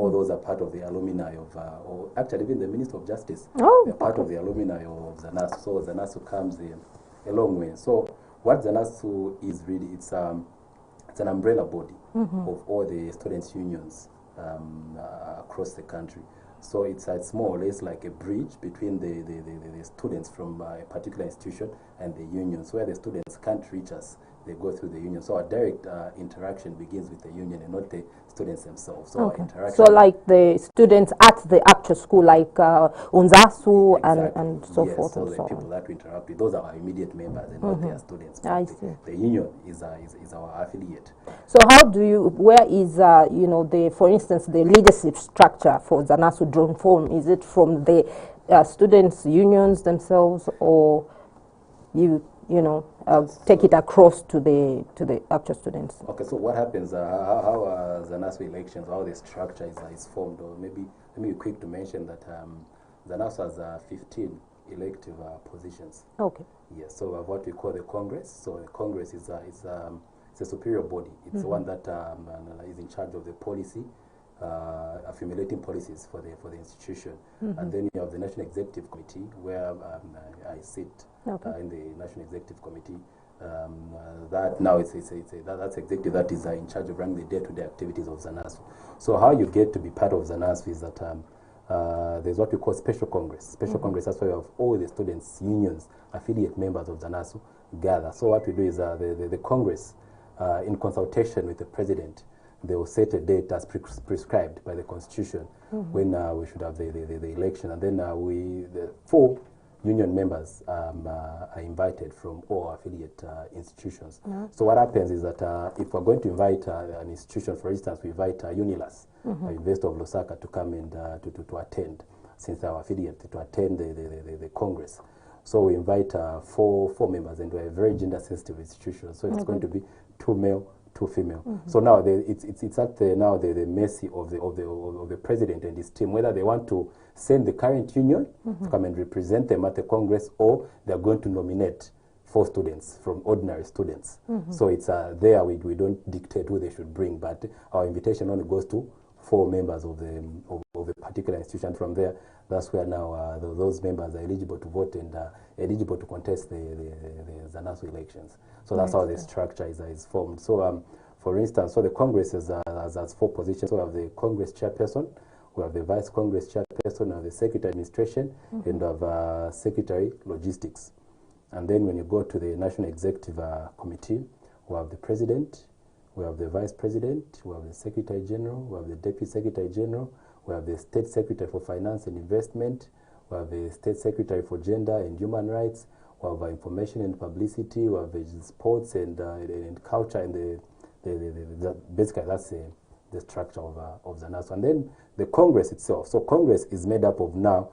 all those are part of the alumni of, or actually even the Minister of Justice. They're part of the alumni of ZANASU. So ZANASU comes a long way. So what ZANASU is really, it's an umbrella body of all the students' unions across the country. So it's more or less like a bridge between the students from a particular institution and the unions. Where the students can't reach us, they go through the union. So our direct interaction begins with the union and not the students themselves. So our interaction. So like the students at the actual school, like ZANASU and so forth. So and the so people that we interact with, those are our immediate members and not their students. I see. The union is our affiliate. So how do you, where is, you know, for instance, the leadership structure for ZANASU drawn from? Is it from the students' unions themselves, or you know, take it across to the actual students? Okay, so what happens, how ZANASU elections, how the structure is formed, or maybe let me be quick to mention that ZANASU has 15 elective positions. Okay. Yes, so what we call the Congress. So the Congress is a superior body. It's the one that is in charge of the policy, accumulating policies for the institution. And then you have the National Executive Committee, where I sit in the National Executive Committee. That now that's executive that is in charge of running the day-to-day activities of ZANASU. So how you get to be part of ZANASU is that there's what we call Special Congress. Special Congress, that's why we have all the students' unions, affiliate members of ZANASU gather. So what we do is the Congress, in consultation with the President, they will set a date as prescribed by the Constitution when we should have the election. And then the 4 union members are invited from all affiliate institutions. So what happens is that if we're going to invite an institution, for instance, we invite UNILAS, University of Lusaka, to come and to attend, since they're our affiliate, to attend the Congress. So we invite 4 members, and we're a very gender-sensitive institution. So it's going to be 2 male, 2 female. So now it's at the mercy of the President and his team, whether they want to send the current union to come and represent them at the Congress, or they're going to nominate 4 students from ordinary students. So it's there we don't dictate who they should bring, but our invitation only goes to 4 members of the particular institution. From there, that's where now those members are eligible to vote and eligible to contest the ZANASU elections. So that's how the structure is formed. So for instance, so the Congress has 4 positions. So we have the Congress chairperson, we have the Vice Congress chairperson, we have the Secretary Administration, and we have Secretary Logistics. And then when you go to the National Executive Committee, we have the President, we have the Vice President, we have the Secretary General, we have the Deputy Secretary General, we have the State Secretary for Finance and Investment, we have the State Secretary for Gender and Human Rights, we have Information and Publicity, we have Sports and Culture, and basically that's the structure of ZANASU. And then the Congress itself. So Congress is made up of now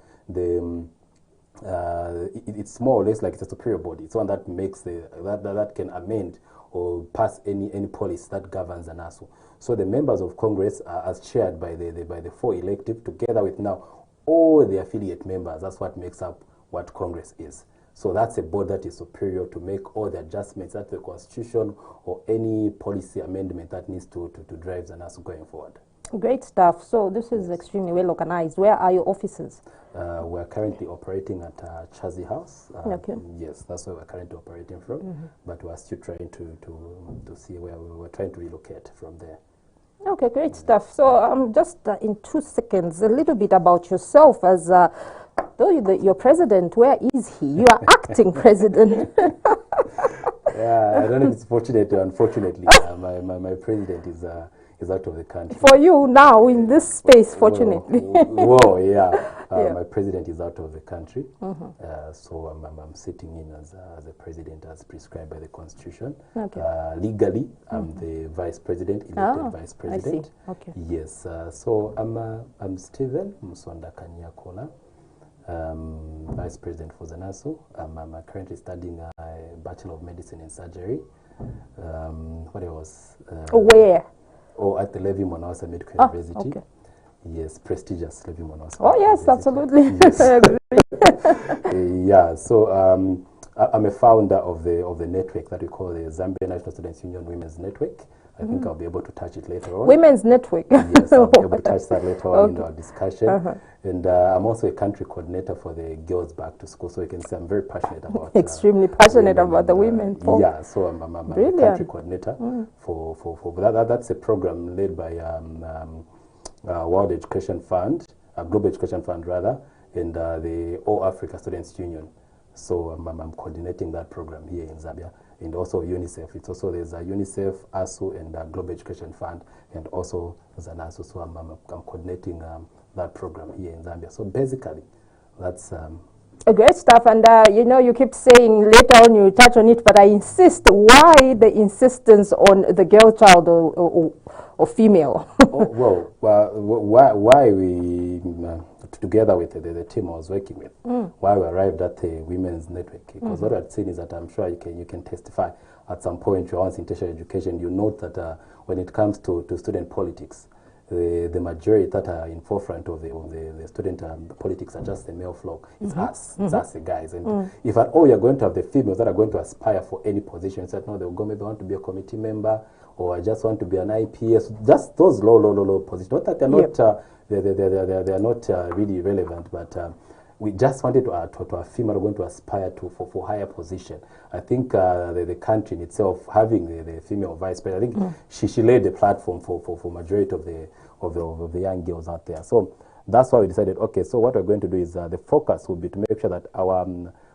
it's more or less like it's a superior body. It's one that makes that can amend or pass any policy that governs ZANASU. So the members of Congress are as chaired by the 4 elective, together with now all the affiliate members. That's what makes up what Congress is. So that's a board that is superior to make all the adjustments that the Constitution or any policy amendment that needs to drive ZANASU going forward. Great stuff. So this is extremely well organized. Where are your offices? We're currently operating at Chazi House. Okay. Yes, that's where we're currently operating from. But we're still trying to see where we're trying to relocate from there. Okay, great stuff. So just in 2 seconds, a little bit about yourself as your president. Where is he? You are acting president. Yeah, I don't know if it's fortunate or unfortunately. My president is out of the country. For you now in this space, fortunately. Whoa, yeah. My president is out of the country, so I'm sitting in as a president as prescribed by the Constitution. Okay. Legally, I'm the vice president, elected vice president. I see. Okay. Yes. So I'm Stephen Musonda Kanyakula, vice president for ZANASU. I'm currently studying a Bachelor of Medicine and Surgery. What else? Where? Oh, at the Levi Monawasa Medical University. Okay. Yes, prestigious Levi Monawasa. Oh, yes, absolutely. Yes. Yeah, so I'm a founder of the network that we call the Zambia National Students Union Women's Network. I think I'll be able to touch it later on. Women's Network. Yes, I'll be able to touch that later on in our discussion. And I'm also a country coordinator for the Girls Back to School, so you can see I'm very passionate about extremely passionate about the women. Yeah, so I'm a country coordinator for that. That's a program led by World Education Fund, Global Education Fund rather, and the All Africa Students Union. So I'm coordinating that program here in Zambia. And also UNICEF. It's also there's a UNICEF, ASU, and Global Education Fund, and also ZANASU. So I'm coordinating that program here in Zambia. So basically, that's great stuff. And you know, you keep saying later on you touch on it, but I insist. Why the insistence on the girl child or female? Oh, well, why we together with the team I was working with, why we arrived at the women's network, because what I've seen is that I'm sure you can testify at some point once in tertiary education, you note that when it comes to student politics, the majority that are in forefront of the student politics are just the male flock. It's us, it's us the guys. And if at all you're going to have the females that are going to aspire for any position, it's like, no, they'll go maybe want to be a committee member, or I just want to be an IPS, just those low positions. Not that they're not they're not really relevant, but we just wanted to a female going to aspire to for higher position. I think the country in itself having the female vice president, I think she laid the platform for majority of the young girls out there. So that's why we decided, okay, so what we're going to do is the focus will be to make sure that our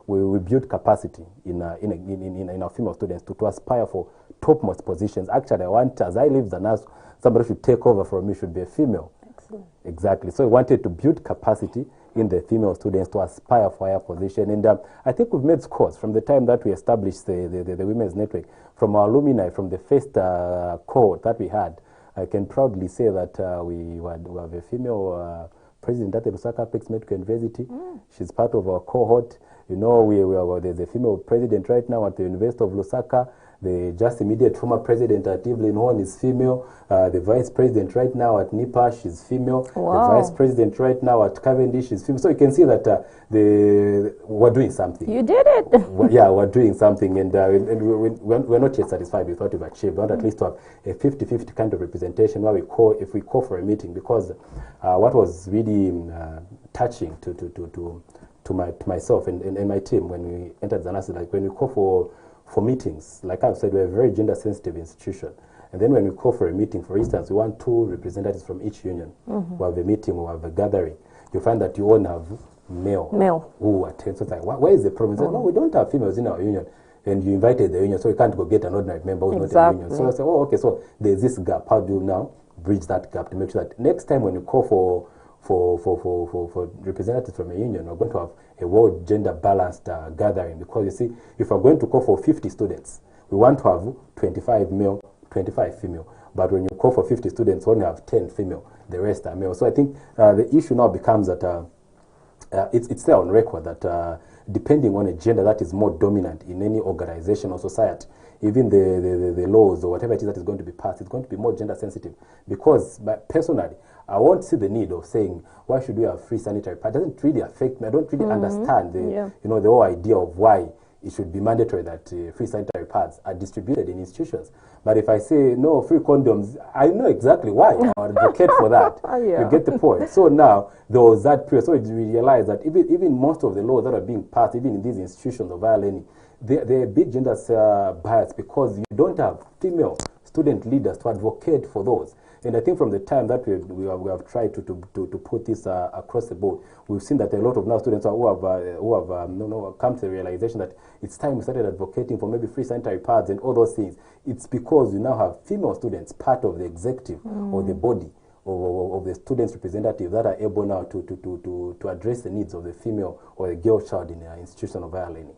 we build capacity in our female students to aspire for topmost positions. Actually, I want, as I leave ZANASU, somebody should take over from me should be a female. Excellent. Exactly. So we wanted to build capacity in the female students to aspire for higher position. And I think we've made scores from the time that we established the Women's Network. From our alumni, from the first cohort that we had, I can proudly say that we have a female president at the Lusaka Apex Medical University. She's part of our cohort. You know, there's a female president right now at the University of Lusaka. The just immediate former president at Evelyn Horn is female. The vice president right now at NIPA, she's female. Wow. The vice president right now at Cavendish is female. So you can see that we're doing something. You did it. We're doing something, and we're not yet satisfied with what we've achieved. We want at least to have a 50-50 kind of representation where if we call for a meeting, because what was really touching to myself and my team when we entered ZANASU, like when we call for meetings, like I've said, we're a very gender-sensitive institution. And then when we call for a meeting, for instance, we want 2 representatives from each union. We have a meeting, we have a gathering. You find that you all have male who attend. So it's like, where is the problem? Like, no, we don't have females in our union. And you invited the union, so you can't go get an ordinary member who's not in the union. So I say, oh, okay, so there's this gap. How do you now bridge that gap to make sure that next time when you call for representatives from a union, we're going to have a well gender balanced gathering? Because you see, if we're going to call for 50 students, we want to have 25 male, 25 female. But when you call for 50 students, you only have 10 female, the rest are male. So I think the issue now becomes that it's there on record that depending on a gender that is more dominant in any organization or society, even the laws or whatever it is that is going to be passed, it's going to be more gender sensitive. Because personally, I won't see the need of saying, why should we have free sanitary pads? It doesn't really affect me. I don't really understand the whole idea of why it should be mandatory that free sanitary pads are distributed in institutions. But if I say, no, free condoms, I know exactly why. I would advocate for that. You get the point. So now, there was that period. So we realized that even most of the laws that are being passed, even in these institutions of higher learning, they're a bit gender biased, because you don't have female student leaders to advocate for those. And I think from the time that we have tried to put this across the board, we've seen that a lot of now students who have come to the realization that it's time we started advocating for maybe free sanitary pads and all those things. It's because you now have female students part of the executive or the body of the students' representative that are able now to address the needs of the female or the girl child in an institution of higher learning.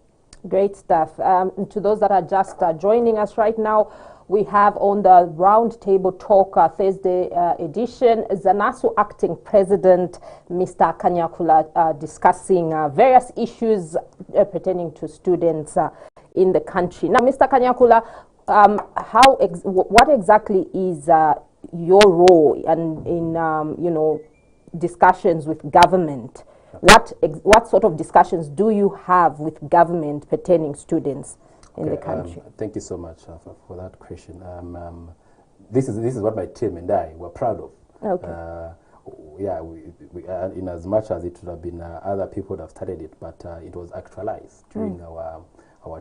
Great stuff. To those that are just joining us right now, we have on the Roundtable Talk Thursday edition, ZANASU Acting President, Mr. Kanyakula, discussing various issues pertaining to students in the country. Now, Mr. Kanyakula, what exactly is your role in discussions with government? What sort of discussions do you have with government pertaining students in the country? Thank you so much for that question. this is what my team and I were proud of. Okay. Yeah, in as much as it would have been other people that have started it, but it was actualized during our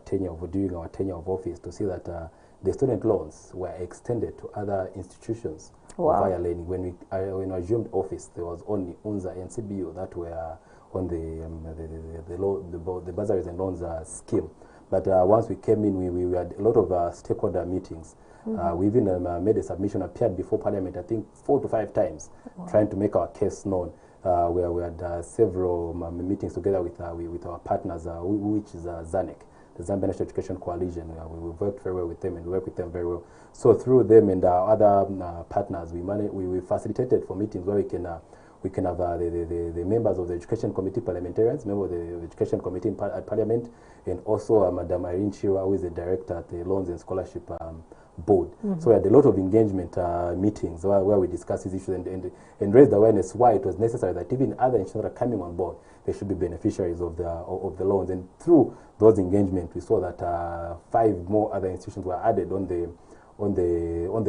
tenure of office, to see that the student loans were extended to other institutions of higher learning. When we assumed office, there was only UNZA and CBU that were on the bursaries and loans scheme. But once we came in, we had a lot of stakeholder meetings. We even made a submission, appeared before Parliament, I think 4 to 5 times, trying to make our case known. Where we had several meetings together with our partners, which is ZANEC, the Zambia National Education Coalition. We worked very well with them, and we work with them very well. So through them and our other partners, we facilitated for meetings where we can have the members of the Education Committee parliamentarians, members of the Education Committee at Parliament, and also Madam Irene Chira, who is the director at the Loans and Scholarship Board. So we had a lot of engagement meetings where we discussed these issues and raised awareness why it was necessary that even other institutions that are coming on board, they should be beneficiaries of the loans. And through those engagements, we saw that 5 more other institutions were added on the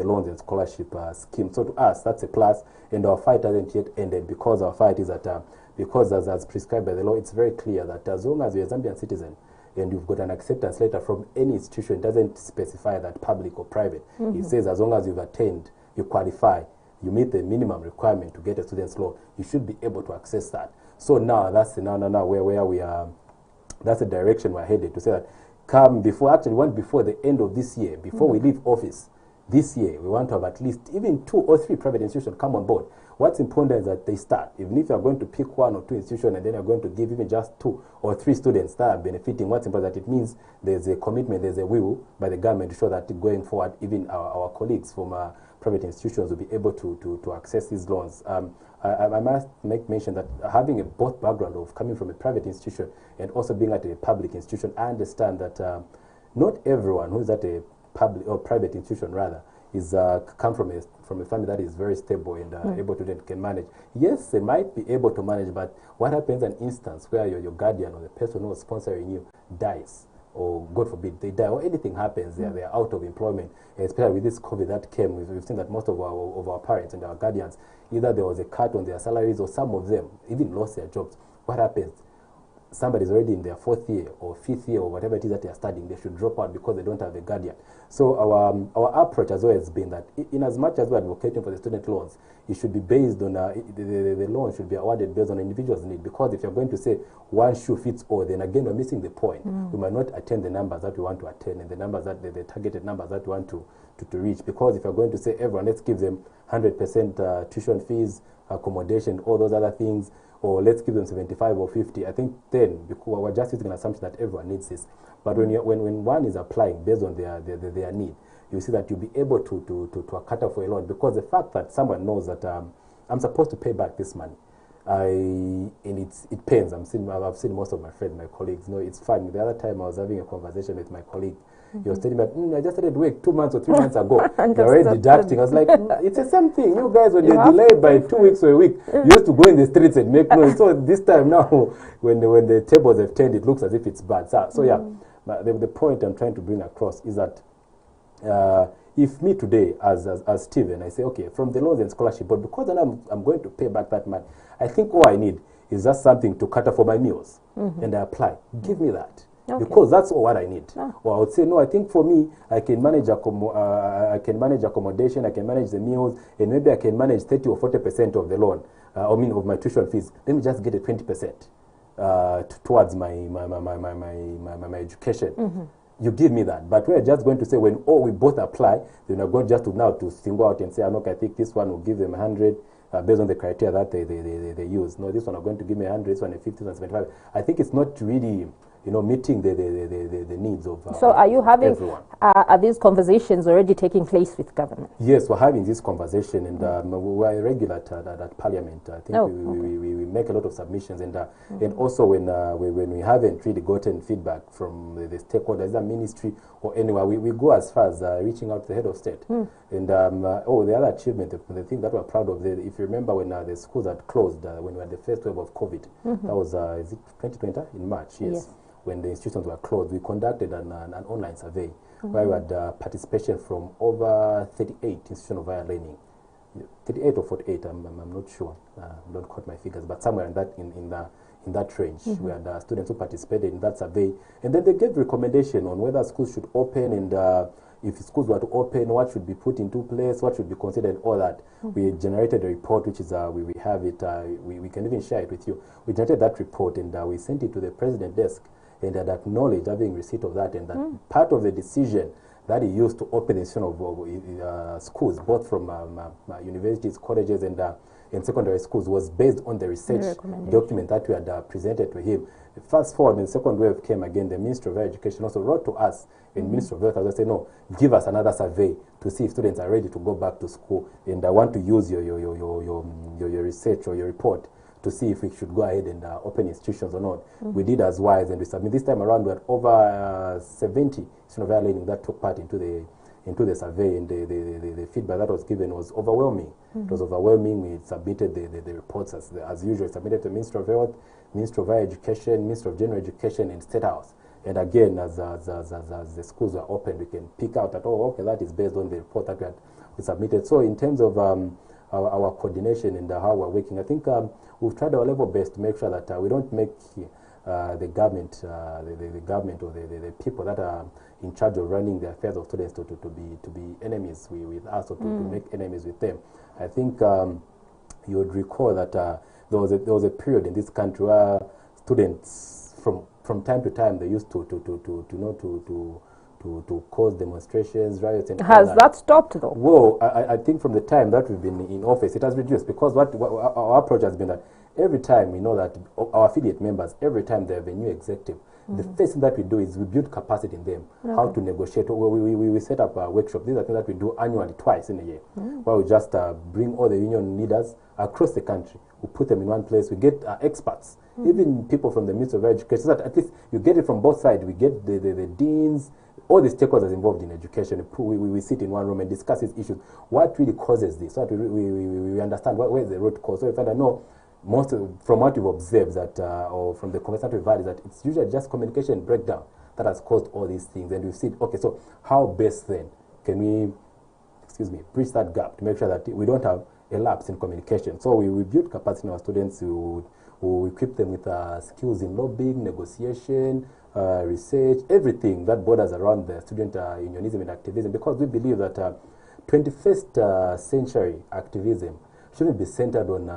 loans and scholarship scheme. So to us, that's a plus, and our fight hasn't yet ended, because our fight is that because as prescribed by the law, it's very clear that as long as you're a Zambian citizen and you've got an acceptance letter from any institution, it doesn't specify that public or private. It says as long as you've attained, you qualify, you meet the minimum requirement to get a student's loan, you should be able to access that. So now that's where we are. That's the direction we're headed, to say that before the end of this year, before we leave office this year, we want to have at least even 2 or 3 private institutions come on board. What's important is that they start. Even if you're going to pick 1 or 2 institutions and then you're going to give even just 2 or 3 students that are benefiting, what's important is that it means there's a commitment, there's a will by the government to show that going forward, even our colleagues from private institutions will be able to access these loans. I must make mention that having a both background of coming from a private institution and also being at a public institution, I understand that not everyone who is at a public or private institution rather is come from a family that is very stable and able to can manage. Yes, they might be able to manage, but what happens in an instance where your guardian or the person who is sponsoring you dies, or God forbid they die, or anything happens, they are out of employment, especially with this COVID that came. We've seen that most of our parents and our guardians, either there was a cut on their salaries or some of them even lost their jobs. What happens? Somebody's already in their 4th year or 5th year or whatever it is that they are studying, they should drop out because they don't have a guardian. So our approach has always been that in as much as we're advocating for the student loans, it should be based on, the loan should be awarded based on individual's need, because if you're going to say one shoe fits all, then again we're missing the point. We might not attain the numbers that we want to attain and the numbers that the targeted numbers that we want to reach, because if you're going to say everyone, let's give them 100% tuition fees, accommodation, all those other things, or let's give them 75 or 50, I think then we're just using an assumption that everyone needs this. But when one is applying based on their need, you see that you'll be able to cater for a loan, because the fact that someone knows that I'm supposed to pay back this money, and it pains. I've seen most of my friends, my colleagues. It's fun. The other time I was having a conversation with my colleague. He was telling me, I just started work 2 months or 3 months ago. They're already deducting. I was like, it's the same thing. You guys, when they delay by 2 weeks or a week, you used to go in the streets and make noise. So this time now, when the tables have turned, it looks as if it's bad. So yeah, but the point I'm trying to bring across is that if me today, as Stephen, I say, okay, from the loans and scholarship, but because I'm going to pay back that money, I think all I need is just something to cater for my meals, and I apply. Give me that. Okay. Because that's all what I need. Or I would say, no, I think for me, I can manage accommodation, I can manage the meals, and maybe I can manage 30 or 40% of the loan, of my tuition fees. Let me just get a 20% towards my education. You give me that. But we're just going to say, when we both apply, then we're going just to single out and say, look, I think this one will give them 100 based on the criteria that they use. No, this one are going to give me 100, this one a 50, this one 75. I think it's not really meeting the needs of So are you having, everyone. Are these conversations already taking place with government? Yes, we're having this conversation, and we're regular at Parliament. I think we make a lot of submissions, and also when we haven't really gotten feedback from the stakeholders, the ministry or anywhere, we go as far as reaching out to the head of state. And the other achievement, the thing that we're proud of, if you remember when the schools had closed, when we had the first wave of COVID, that was, is it 2020? In March, yes. When the institutions were closed, we conducted an online survey where we had participation from over 38 institutions of higher learning. 38 or 48, I'm not sure. Don't quote my figures, but somewhere in that range. We had students who participated in that survey, and then they gave recommendation on whether schools should open, and if schools were to open, what should be put into place, what should be considered, all that. We generated a report, which is we have it. We can even share it with you. We generated that report, and we sent it to the president's desk, and had acknowledged having receipt of that, and that part of the decision that he used to open the institution of schools, both from universities, colleges, and secondary schools, was based on the research document that we had presented to him. Fast forward, when the second wave came again, the Ministry of Education also wrote to us, and Ministry of Health as I said, no, give us another survey to see if students are ready to go back to school, and I want to use your research or your report to see if we should go ahead and open institutions or not. We did as wise, and we submit. This time around, we had over 70 students of higher learning that took part into the survey, and the feedback that was given was overwhelming. It was overwhelming. We submitted the reports as usual, submitted to Ministry of Health, Ministry of Higher Education, Ministry of General Education, and State House. And again, as the schools were opened, we can pick out that, oh, okay, that is based on the report that we submitted. So in terms of our coordination and how we're working, I think we've tried our level best to make sure that we don't make the government, the government or the people that are in charge of running the affairs of students to be enemies with us, or to make enemies with them. I think you would recall that there was a period in this country where students from time to time they used to cause demonstrations, riots, and has that stopped though? Well, I think from the time that we've been in office, it has reduced, because what our approach has been that every time we know that our affiliate members, every time they have a new executive, the first thing that we do is we build capacity in them, how to negotiate. We set up a workshop. These are things that we do annually, twice in a year, where we just bring all the union leaders across the country. We put them in one place. We get experts, even people from the Ministry of Education, so that at least you get it from both sides. We get the deans, all the stakeholders involved in education. We sit in one room and discuss these issues. What really causes this? So that we understand where is the root cause. So if I know, from what we've observed, that or from the conversation we've had, is that it's usually just communication breakdown that has caused all these things. And we've seen, okay, so how best then can we, bridge that gap to make sure that we don't have a lapse in communication? So we build capacity in our students. We equip them with skills in lobbying, negotiation, research, everything that borders around the student unionism and activism, because we believe that 21st century activism shouldn't be centered on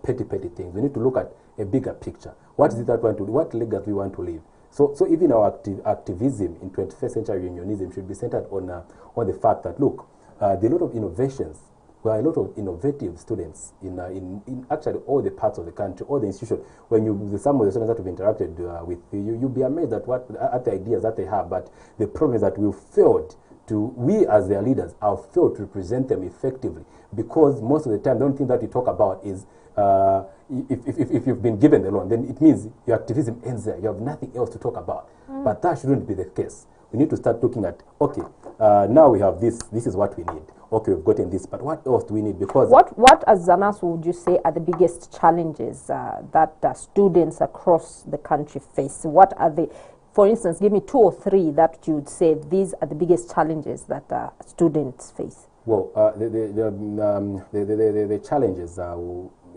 petty things. We need to look at a bigger picture. What is it that we want to do? What legacy we want to leave? So even our activism in 21st century unionism should be centered on the fact that, look, there are a lot of innovations. There are a lot of innovative students in actually all the parts of the country, all the institutions. When some of the students that we've interacted with, you'll be amazed at the ideas that they have. But the problem is that we as their leaders have failed to represent them effectively, because most of the time the only thing that we talk about is if you've been given the loan, then it means your activism ends there. You have nothing else to talk about. But that shouldn't be the case. We need to start looking at, okay, now we have this is what we need. Okay, we've gotten this, but what else do we need? Because what as ZANASU would you say are the biggest challenges that students across the country face? What are the, for instance, give me 2 or 3 that you would say these are the biggest challenges that students face? Well, the challenges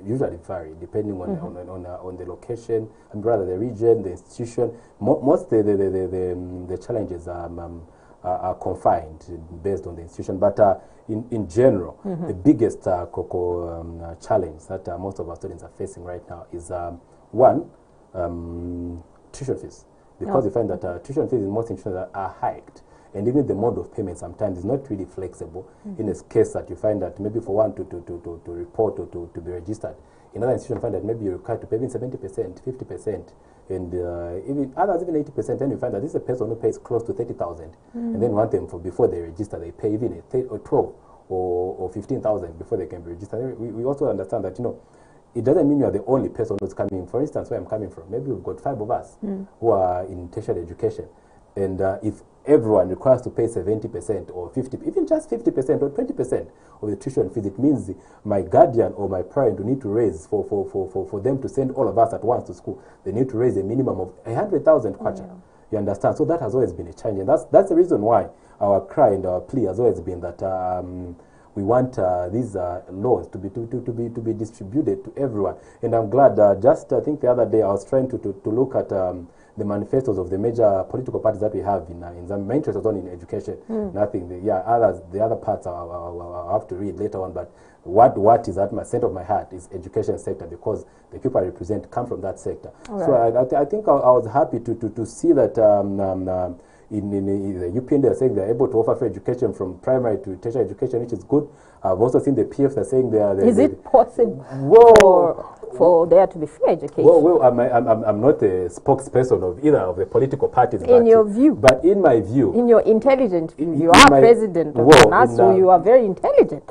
usually vary depending on the location, and rather the region, the institution. Most the challenges are confined based on the institution, but in general, the biggest challenge that most of our students are facing right now is one, tuition fees, because we find that tuition fees in most institutions are hiked. And even the mode of payment sometimes is not really flexible. In a case that you find that maybe for one to report or to be registered, another institution find that maybe you're required to pay even 70%, 50%, and even others even 80%. Then you find that this is a person who pays close to 30,000, and then want them before they register, they pay even 12 or 15,000 before they can be registered. We also understand that, it doesn't mean you are the only person who's coming. For instance, where I'm coming from, maybe we've got 5 of us who are in tertiary education. And if everyone requires to pay 70% or 50, even just 50% or 20% of the tuition fees, it means my guardian or my parent will need to raise for them to send all of us at once to school. They need to raise a minimum of 100,000 kwacha. Yeah. You understand? So that has always been a challenge, and that's the reason why our cry and our plea has always been that we want these laws to be distributed to everyone. And I'm glad. I think the other day I was trying to look at the manifestos of the major political parties that we have in Zambia. My interest was only in education, nothing. The other parts I'll have to read later on. But what is at my center of my heart is education sector, because the people I represent come from that sector. Right. So I think I was happy to see that in the UPN, they're saying they're able to offer free education from primary to tertiary education, which is good. I've also seen the PF, they're saying is it possible for there to be free education? Well, I'm not a spokesperson of either of the political parties. In your view? But in my view. In your intelligent view. You are president of ZANASU, you are very intelligent.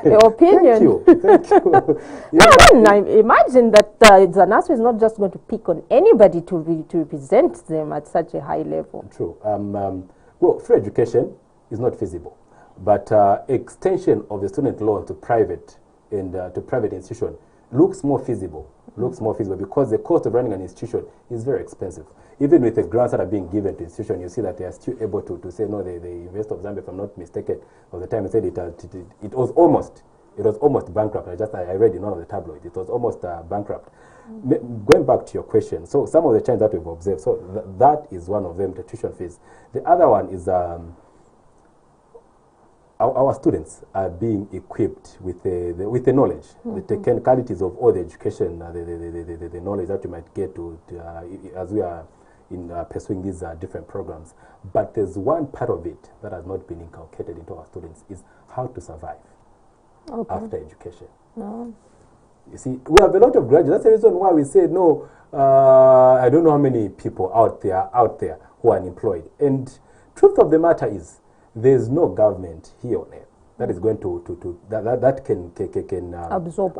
Your opinion. Thank you. I imagine that ZANASU is not just going to pick on anybody to represent them at such a high level. True. Well, free education is not feasible. But extension of the student loan to private and to private institution looks more feasible. Because the cost of running an institution is very expensive. Even with the grants that are being given to institutions, you see that they are still able to say no. The University of Zambia, if I'm not mistaken, at the time I said it was almost bankrupt. I read in one of the tabloids. It was almost bankrupt. Going back to your question, so some of the changes that we've observed, so that is one of them, the tuition fees. The other one is our students are being equipped with the knowledge, the technicalities of all the education, the knowledge that you might get as we are in pursuing these different programs. But there's one part of it that has not been inculcated into our students, is how to survive after education. No. You see, we have a lot of graduates. That's the reason why we say no. I don't know how many people out there who are unemployed. And truth of the matter is, there's no government here on earth that is going that can absorb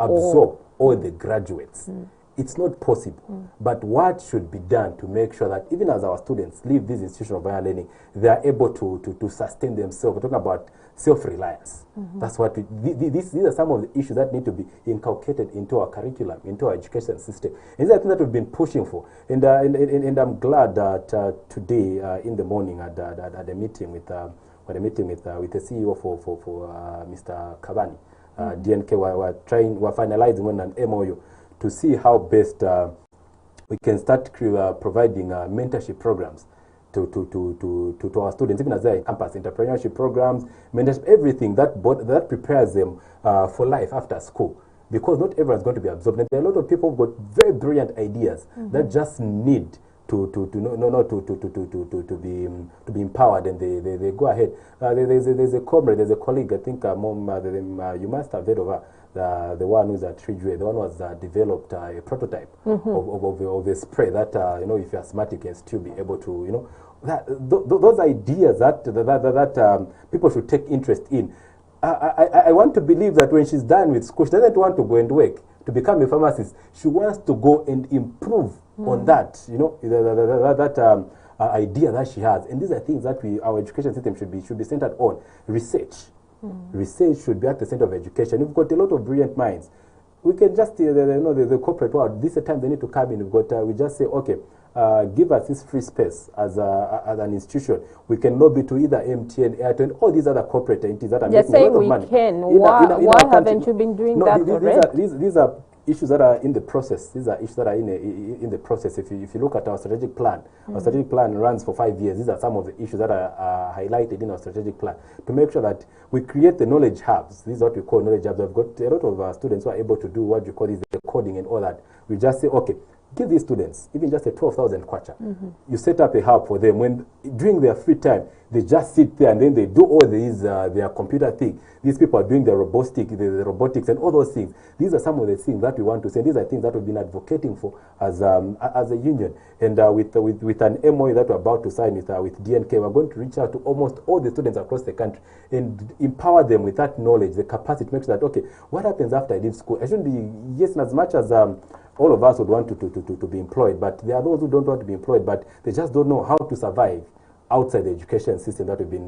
all the graduates. It's not possible. But what should be done to make sure that even as our students leave this institution of higher learning, they are able to sustain themselves? We're talking about self-reliance. That's what these are some of the issues that need to be inculcated into our curriculum, into our education system. And these are things that we've been pushing for. And I'm glad that today in the morning at a meeting with the CEO for Mr. Kabani, DNK, we're finalizing an MOU to see how best we can start providing mentorship programs to our students, even as they're in campus, entrepreneurship programs, mentorship, everything that prepares them for life after school. Because not everyone's going to be absorbed. And there are a lot of people who've got very brilliant ideas that just need to be empowered, and they go ahead. There's a comrade, there's a colleague, I think you must have heard of her, the one who's at Trijwe, the one who has developed a prototype of a spray that if you're asthmatic, you can still be able to those ideas that people should take interest in. I want to believe that when she's done with school, she doesn't want to go and work to become a pharmacist. She wants to go and improve on that, that idea that she has. And these are things that our education system should be centered on. Research. Research should be at the center of education. We've got a lot of brilliant minds. We can just, the corporate world, this is the time they need to come in. We just say, okay, give us this free space as an institution. We can lobby to either MTN, Airtel, all these other corporate entities that are making a lot of money. Why haven't you been doing that already? These are issues that are in the process. These are issues that are in the process. If you look at our strategic plan, our strategic plan runs for 5 years. These are some of the issues that are highlighted in our strategic plan to make sure that we create the knowledge hubs. This is what we call knowledge hubs. We've got a lot of students who are able to do what you call the coding and all that. We just say, okay, give these students even just a 12,000 kwacha. You set up a hub for them. When during their free time, they just sit there and then they do all these their computer thing. These people are doing the robotics and all those things. These are some of the things that we want to say. These are things that we've been advocating for as a union. And with an MOU that we're about to sign with DNK, we're going to reach out to almost all the students across the country and empower them with that knowledge, the capacity to make sure that, okay, what happens after I leave school? I shouldn't be, yes, as much as all of us would want to be employed, but there are those who don't want to be employed, but they just don't know how to survive outside the education system that we've been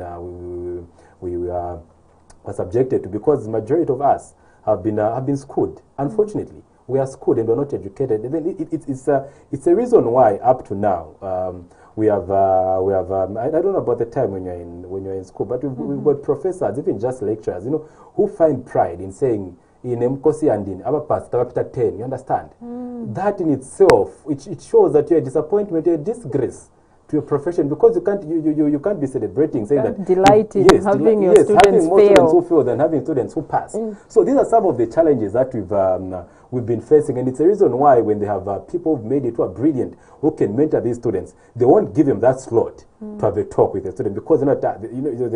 we are subjected to, because the majority of us have been schooled. Unfortunately, we are schooled and we're not educated. And then it's a reason why up to now we have I don't know about the time when you're in school, but we've got professors, even just lecturers, who find pride in saying in Mkosi and in our past 10, you understand? That in itself, it shows that you're a disappointment, you're a disgrace to your profession, because you can't be celebrating, saying that delighted having your students having more fail. students who fail than having students who pass. So these are some of the challenges that we've been facing, and it's a reason why when they have people who've made it who are brilliant, who can mentor these students, they won't give them that slot to have a talk with the student, because they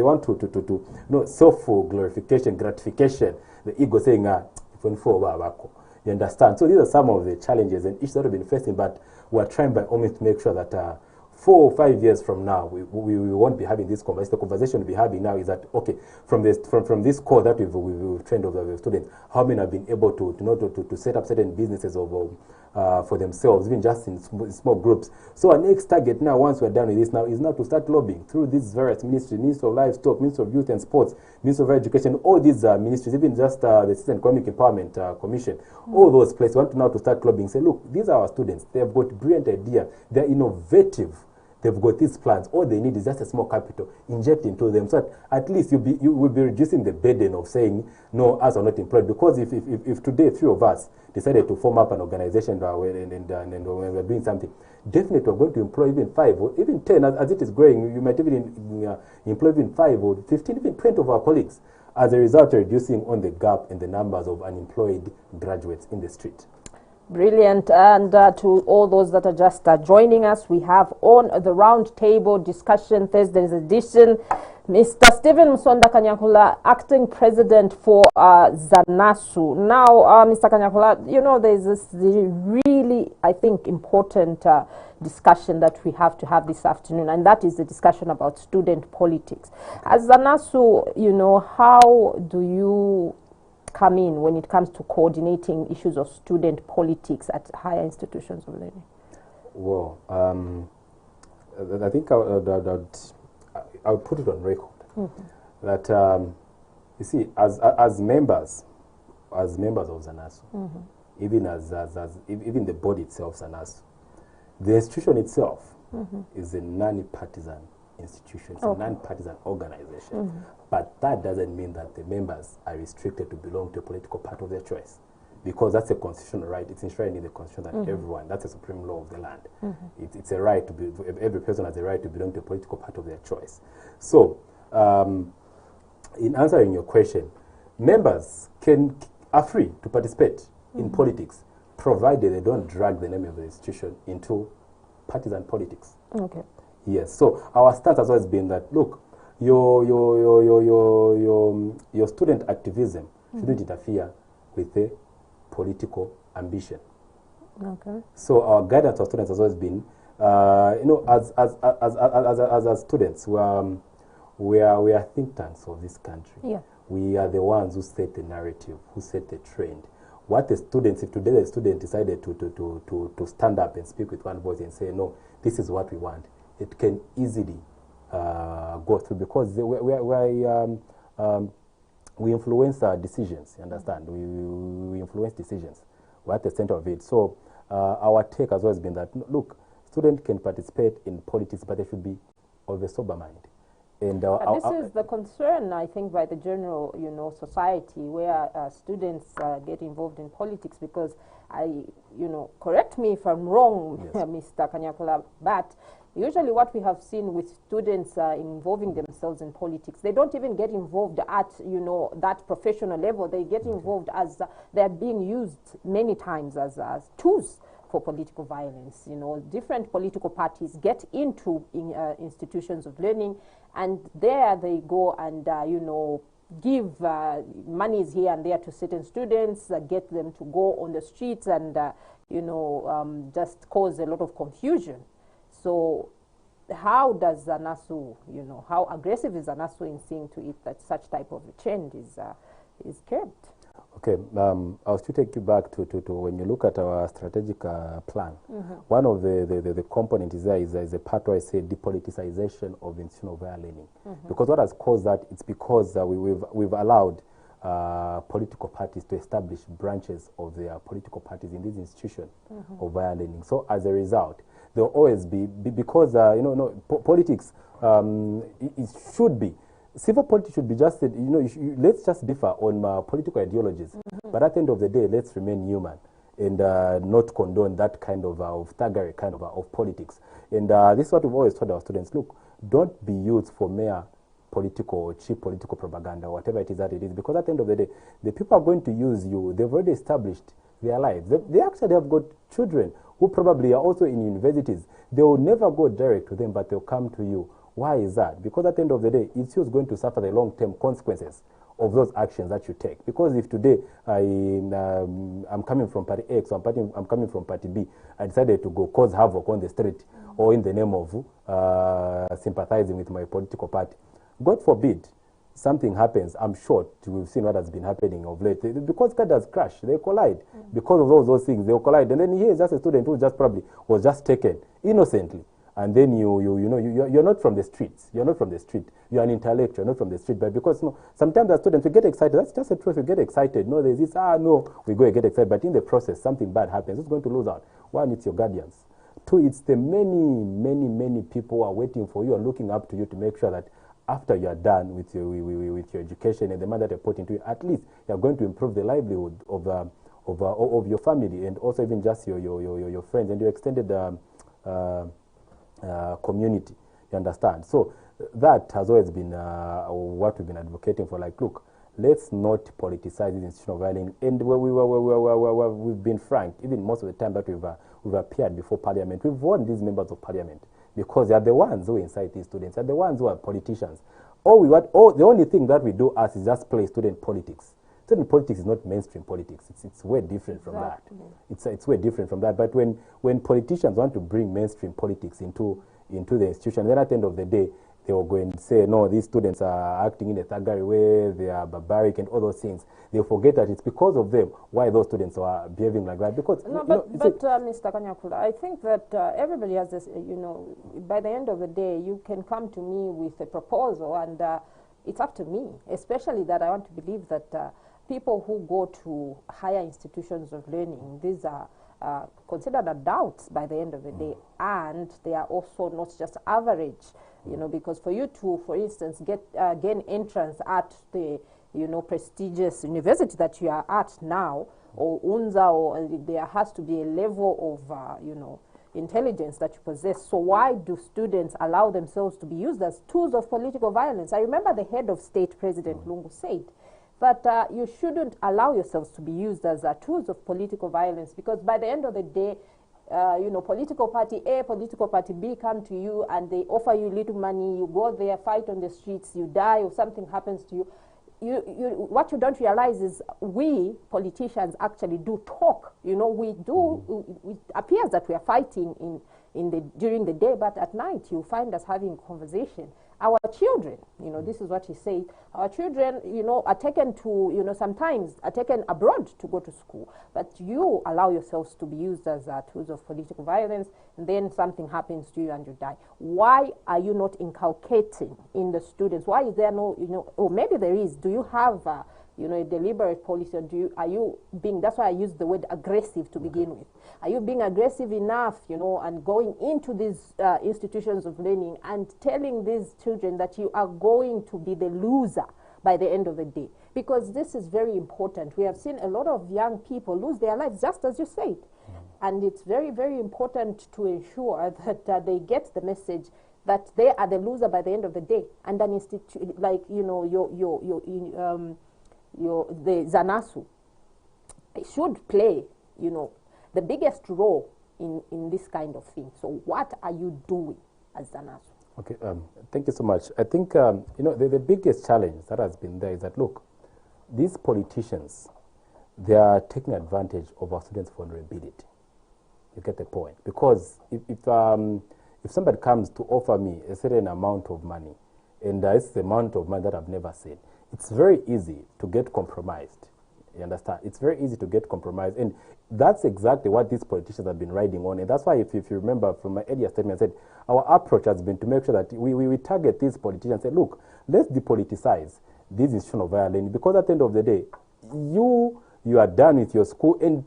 want to self glorification, gratification, the ego saying you understand? So these are some of the challenges and issues that we've been facing, but we're trying by all means to make sure that 4 or 5 years from now, we won't be having this conversation. The conversation we'll be having now is that, okay, from this core that we've trained of the students, how many have been able to set up certain businesses for themselves, even just in small groups. So our next target now, once we're done with this now, is now to start lobbying through these various ministries, Ministry of Livestock, Ministry of Youth and Sports, Ministry of Education, all these ministries, even just the Citizen Economic Empowerment Commission, all those places, we want to now to start lobbying, say, look, these are our students, they've got brilliant idea, they're innovative, they've got these plans. All they need is just a small capital, inject into them, so that at least you will be reducing the burden of saying, no, us are not employed. Because if today 3 of us decided to form up an organization and we're doing something, definitely we're going to employ even 5 or even 10. As it is growing, you might even employ even 5 or 15, even 20 of our colleagues. As a result, reducing on the gap in the numbers of unemployed graduates in the street. Brilliant. And to all those that are just joining us, we have on the round table discussion Thursday's edition, Mr. Stephen Musonda Kanyakula, acting president for ZANASU. Now, Mr. Kanyakula, there's this really, I think, important discussion that we have to have this afternoon, and that is the discussion about student politics. As ZANASU, how do you come in when it comes to coordinating issues of student politics at higher institutions of learning? Well, I think I'll put it on record that you see, as members of ZANASU, even even the body itself, ZANASU, the institution itself is a non-partisan institution, it's a non-partisan organization. But that doesn't mean that the members are restricted to belong to a political party of their choice, because that's a constitutional right. It's enshrined in the constitution that everyone, that's a supreme law of the land. It's a right to be, every person has a right to belong to a political party of their choice. So, in answering your question, members are free to participate in politics, provided they don't drag the name of the institution into partisan politics. Okay. Yes. So our stance has always been that, look, your student activism shouldn't interfere with the political ambition. Okay. So our guidance to students has always been, as students, we are think tanks of this country. Yeah. We are the ones who set the narrative, who set the trend. What the students, if today the student decided to stand up and speak with one voice and say, no, this is what we want, it can easily go through, because we influence our decisions, you understand? We influence decisions. We're at the center of it. So our take has always been that, look, students can participate in politics, but they should be of a sober mind. And this is the concern, I think, by the general, society, where students get involved in politics, because correct me if I'm wrong, yes. Mr. Kanyakula, but usually what we have seen with students involving themselves in politics, they don't even get involved at, that professional level. They get involved as they're being used many times as tools for political violence. Different political parties get into institutions of learning, and there they go and, give monies here and there to certain students, get them to go on the streets and, just cause a lot of confusion. So how does ZANASU, how aggressive is ZANASU in seeing to it that such type of a trend is curbed? Okay, I'll still take you back to when you look at our strategic plan. One of the components is a part where I say depoliticization of institutional higher learning. Because what has caused that, it's because we've allowed political parties to establish branches of their political parties in this institution of higher learning. So as a result, there will always be because politics it should be. Civil politics should be just, let's just differ on political ideologies. But at the end of the day, let's remain human and not condone that kind of thuggery kind of politics. And this is what we've always told our students, look, don't be used for mere political or cheap political propaganda, whatever it is that it is. Because at the end of the day, the people are going to use you. They've already established their lives. They actually have got children who probably are also in universities. They will never go direct to them, but they'll come to you. Why is that? Because at the end of the day, it's who's going to suffer the long-term consequences of those actions that you take. Because if today I'm coming from party X, or I'm coming from party B, I decided to go cause havoc on the street or in the name of sympathizing with my political party, God forbid something happens, I'm sure we've seen what has been happening of late. Because cars has crashed, they collide. Because of those things, they collide. And then here is just a student who just probably was just taken innocently. And then you're not from the streets. You're not from the street. You're an intellectual, not from the street. But because sometimes as students we get excited. That's just the truth. We get excited. No, there's this. We go and get excited. But in the process, something bad happens. Who's going to lose out? One, it's your guardians. Two, it's the many people who are waiting for you and looking up to you to make sure that after you are done with your education and the money that you put into it, at least you are going to improve the livelihood of your family and also even just your friends and your extended community. You understand? So that has always been what we've been advocating for. Like, look, let's not politicize this institutional violence. And we've been frank. Even most of the time that we've appeared before Parliament, we've warned these members of Parliament because they are the ones who incite these students. They are the ones who are politicians. The only thing that we do is just play student politics. Student politics is not mainstream politics. It's way different from that. It's way different from that. But when politicians want to bring mainstream politics into the institution, then at the end of the day, they will go and say, no, these students are acting in a thuggery way, they are barbaric and all those things. They'll forget that it's because of them why those students are behaving like that. Because Mr. Kanyakula, I think that everybody has this, by the end of the day, you can come to me with a proposal and it's up to me, especially that I want to believe that people who go to higher institutions of learning, these are considered adults by the end of the day, and they are also not just average, because for you to, for instance, gain entrance at the, prestigious university that you are at now, or UNZA, or there has to be a level of, intelligence that you possess. So why do students allow themselves to be used as tools of political violence? I remember the head of state, President Lungu, said that you shouldn't allow yourselves to be used as tools of political violence, because by the end of the day, political party A, political party B come to you and they offer you little money, you go there, fight on the streets, you die or something happens to you. What you don't realize is we politicians actually do talk. We do. It appears that we are fighting during the day, but at night you find us having conversation. Our children, this is what he said, our children, are taken to, sometimes are taken abroad to go to school, but you allow yourselves to be used as tools of political violence, and then something happens to you and you die. Why are you not inculcating in the students? Why is there no, or maybe there is, do you have a deliberate policy, or are you being, that's why I use the word aggressive to begin with. Are you being aggressive enough, and going into these institutions of learning and telling these children that you are going to be the loser by the end of the day? Because this is very important. We have seen a lot of young people lose their lives, just as you said. And it's very, very important to ensure that they get the message that they are the loser by the end of the day. And an institute, like, the ZANASU should play, the biggest role in this kind of thing. So what are you doing as ZANASU? Okay, thank you so much. I think, the biggest challenge that has been there is that, look, these politicians, they are taking advantage of our students' vulnerability. You get the point? Because if somebody comes to offer me a certain amount of money, and it's the amount of money that I've never seen, it's very easy to get compromised. You understand? It's very easy to get compromised. And that's exactly what these politicians have been riding on. And that's why, if you remember from my earlier statement, I said our approach has been to make sure that we target these politicians and say, look, let's depoliticize this institution of higher learning, because at the end of the day, you are done with your school. And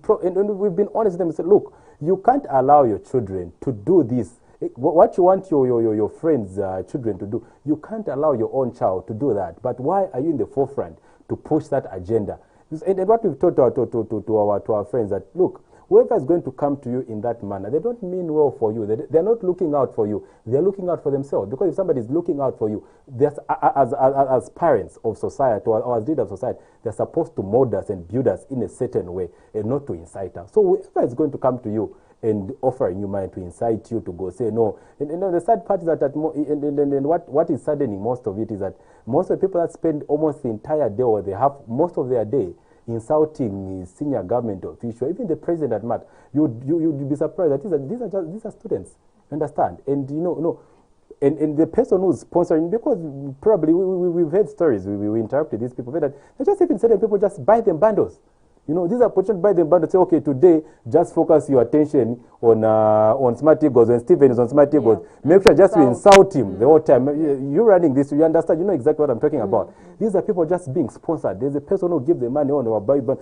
we've been honest with them and said, look, you can't allow your children to do this. What you want your friends' children to do, you can't allow your own child to do that. But why are you in the forefront to push that agenda? And what we've told to our friends, that look, whoever is going to come to you in that manner, they don't mean well for you. They're not looking out for you. They're looking out for themselves. Because if somebody is looking out for you, as parents of society or as leaders of society, they're supposed to mold us and build us in a certain way and not to incite us. So whoever is going to come to you and offering you money to incite you to go say no. And the sad part is that, what is saddening most of it is that most of the people that spend almost the entire day, or they have most of their day, insulting senior government official, even the president at Mat, you'd be surprised that these are students. Understand? And and the person who's sponsoring, because probably we've heard stories, we interrupted these people, that they just even certain people just buy them bundles. These are opportunities by them, but say, okay, today just focus your attention on Smart Eagles. When Stephen is on Smart Eagles, make sure just to insult him the whole time. You're running this, you understand, you know exactly what I'm talking about. These are people just being sponsored. There's a person who gives the money on our buy, but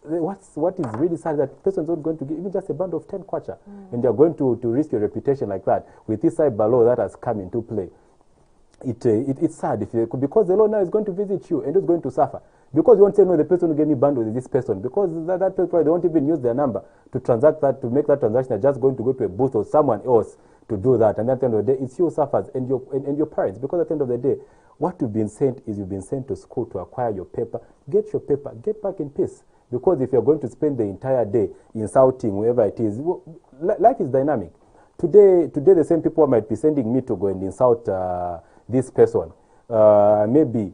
what is really sad is that person's not going to give even just a band of 10 kwacha, and they're going to risk your reputation like that with this cyber law that has come into play. It's sad because the law now is going to visit you and is going to suffer. Because you won't say, no, the person who gave me bundles is this person. Because that person, they won't even use their number to transact that, to make that transaction. They're just going to go to a booth or someone else to do that. And at the end of the day, it's you who suffers and your parents. Because at the end of the day, what you've been sent is you've been sent to school to acquire your paper. Get your paper. Get back in peace. Because if you're going to spend the entire day insulting whoever it is, life is dynamic. Today the same people might be sending me to go and insult this person. Maybe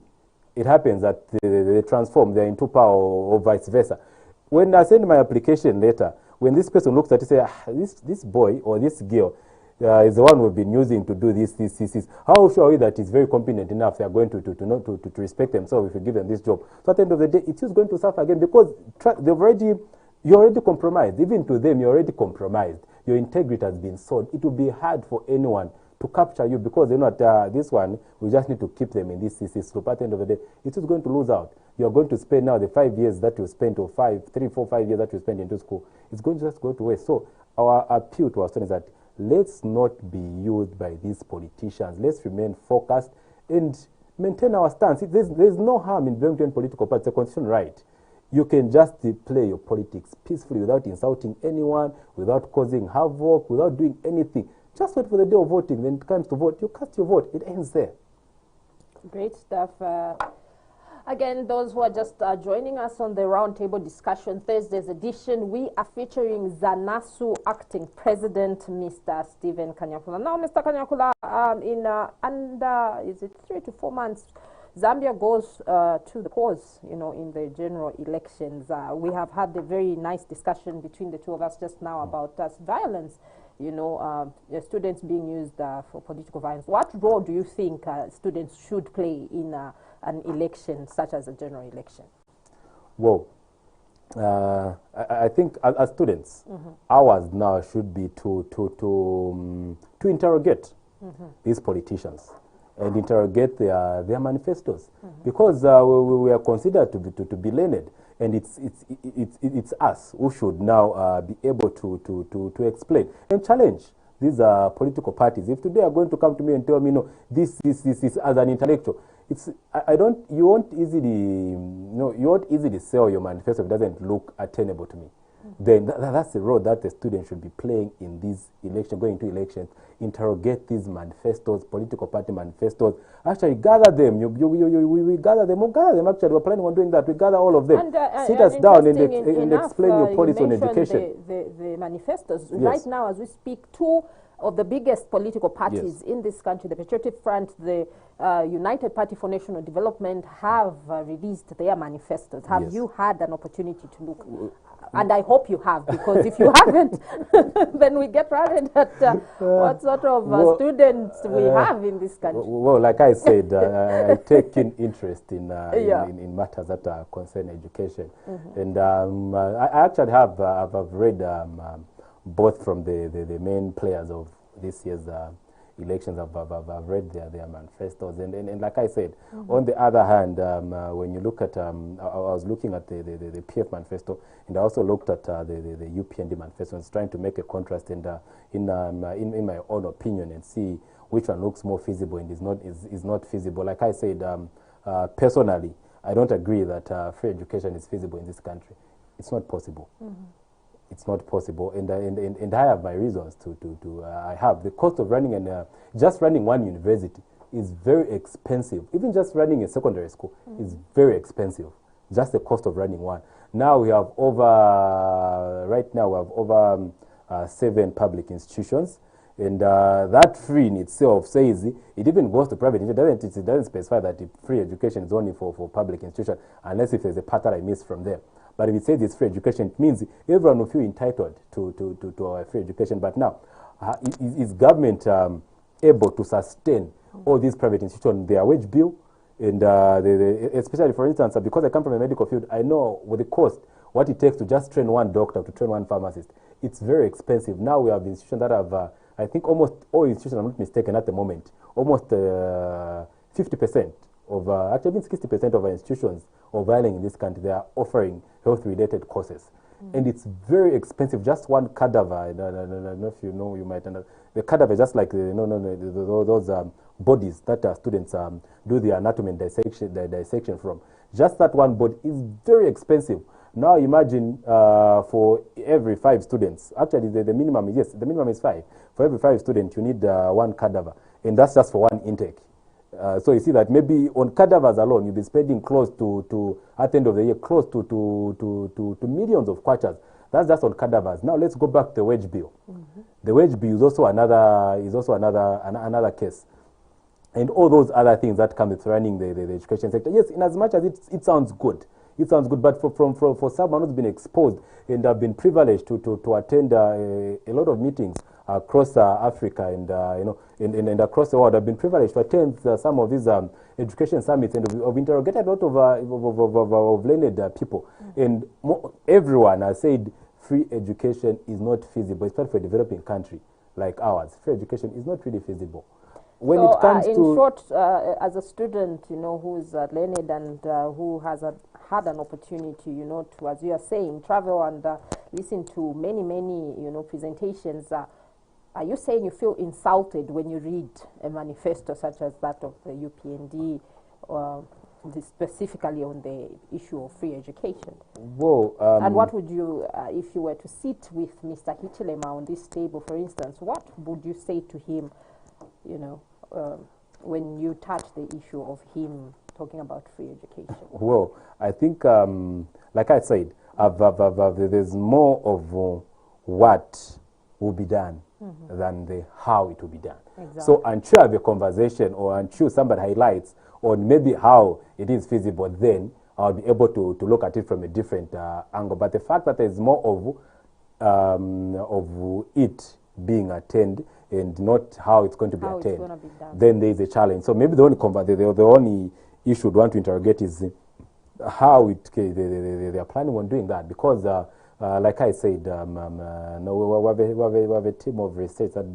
it happens that they transform, they're into power or vice versa. When I send my application later, when this person looks at it, say, this boy or this girl is the one we've been using to do this. How sure are we that he's very competent enough they are going to respect themselves if you give them this job? So at the end of the day, it's just going to suffer again because you're already compromised. Even to them, you're already compromised. Your integrity has been sold. It will be hard for anyone to capture you because they're not this one. We just need to keep them in this slope. At the end of the day, it's just going to lose out. You're going to spend now the 5 years that you spent, or 3, 4, 5 years that you spent into school. It's going to just go to waste. So our appeal to our students is that let's not be used by these politicians. Let's remain focused and maintain our stance. There's no harm in belonging to any political party. It's a constitutional right. You can just play your politics peacefully without insulting anyone, without causing havoc, without doing anything. Just wait for the day of voting. When it comes to vote, you cast your vote. It ends there. Great stuff. Again, those who are just joining us on the Roundtable Discussion Thursday's edition, we are featuring ZANASU Acting President, Mr. Stephen Kanyakula. Now, Mr. Kanyakula, in under, is it 3 to 4 months, Zambia goes to the polls, in the general elections. We have had a very nice discussion between the two of us just now about violence, students being used for political violence. What role do you think students should play in an election such as a general election? Well, I think as students, ours now should be to interrogate these politicians and interrogate their manifestos, because we are considered to be learned, and it's us who should now be able to explain and challenge these political parties. If today are going to come to me and tell me, no, this as an intellectual, you won't easily sell your manifesto if it doesn't look attainable to me. Then that's the role that the student should be playing in this election, going into elections. Interrogate these manifestos, political party manifestos. Actually, gather them. We gather them. We'll gather them. Actually, we're planning on doing that. We gather all of them. Sit us down and explain your policy on education. The manifestos. Yes. Right now, as we speak, two of the biggest political parties in this country, the Patriotic Front, the United Party for National Development, have released their manifestos. Have you had an opportunity to look? And I hope you have, because if you haven't, then we get worried at what sort of students we have in this country. Well, like I said, I take in interest in matters that concern education. And I actually have I've read both from the main players of this year's elections. I've read their manifestos, and like I said, on the other hand, when you look at, I was looking at the PF manifesto, and I also looked at the UPND manifesto. I was trying to make a contrast, and in my own opinion, and see which one looks more feasible and is not feasible. Like I said, personally, I don't agree that free education is feasible in this country. It's not possible. It's not possible, and I have my reasons to I have the cost of running just running one university is very expensive. Even just running a secondary school is very expensive. Just the cost of running one. Now we have right now we have over 7 public institutions, and that free in itself says it even goes to private. It doesn't specify that free education is only for public institutions, unless if there's a part that I missed from there. But if it says it's free education, it means everyone will feel entitled to our free education. But now, is government able to sustain all these private institutions, their wage bill, and especially, for instance, because I come from a medical field, I know with the cost, what it takes to just train one doctor, to train one pharmacist, it's very expensive. Now we have institutions that have, I think almost all institutions, I'm not mistaken at the moment, almost 50% of, actually 60% of our institutions of violence in this country, they are offering health-related courses. And it's very expensive. Just one cadaver, I don't know if you know, you might understand. The cadaver is just like those bodies that students do the anatomy and dissection from. Just that one body is very expensive. Now imagine for every 5 students, actually the minimum is, yes, the minimum is 5. For every 5 students, you need one cadaver, and that's just for one intake. So you see that maybe on cadavers alone, you'll be spending close to at the end of the year, close to millions of kwachas. That's just on cadavers. Now let's go back to the wage bill. The wage bill is also another case, and all those other things that come with running the education sector. Yes, in as much as it sounds good. It sounds good, but for someone who's been exposed and have been privileged to attend a lot of meetings across Africa and across the world, I've been privileged to attend some of these education summits and have interrogated a lot of learned people. And everyone has said free education is not feasible, especially for a developing country like ours. Free education is not really feasible. When so, it comes in to short, as a student, who is learned and who has had an opportunity, to, as you are saying, travel and listen to many, presentations, are you saying you feel insulted when you read a manifesto such as that of the UPND, specifically on the issue of free education? Well, and what would you, if you were to sit with Mr. Hichilema on this table, for instance, what would you say to him, when you touch the issue of him talking about free education? Well, I think, like I said, there's more of what will be done than the how it will be done. Exactly. So until I have a conversation or until somebody highlights on maybe how it is feasible, then I'll be able to look at it from a different angle. But the fact that there's more of it being attained and not how it's going to be attained, then there is a challenge. So maybe the only issue we'd want to interrogate is how they are planning on doing that, because like I said, we have a team of research that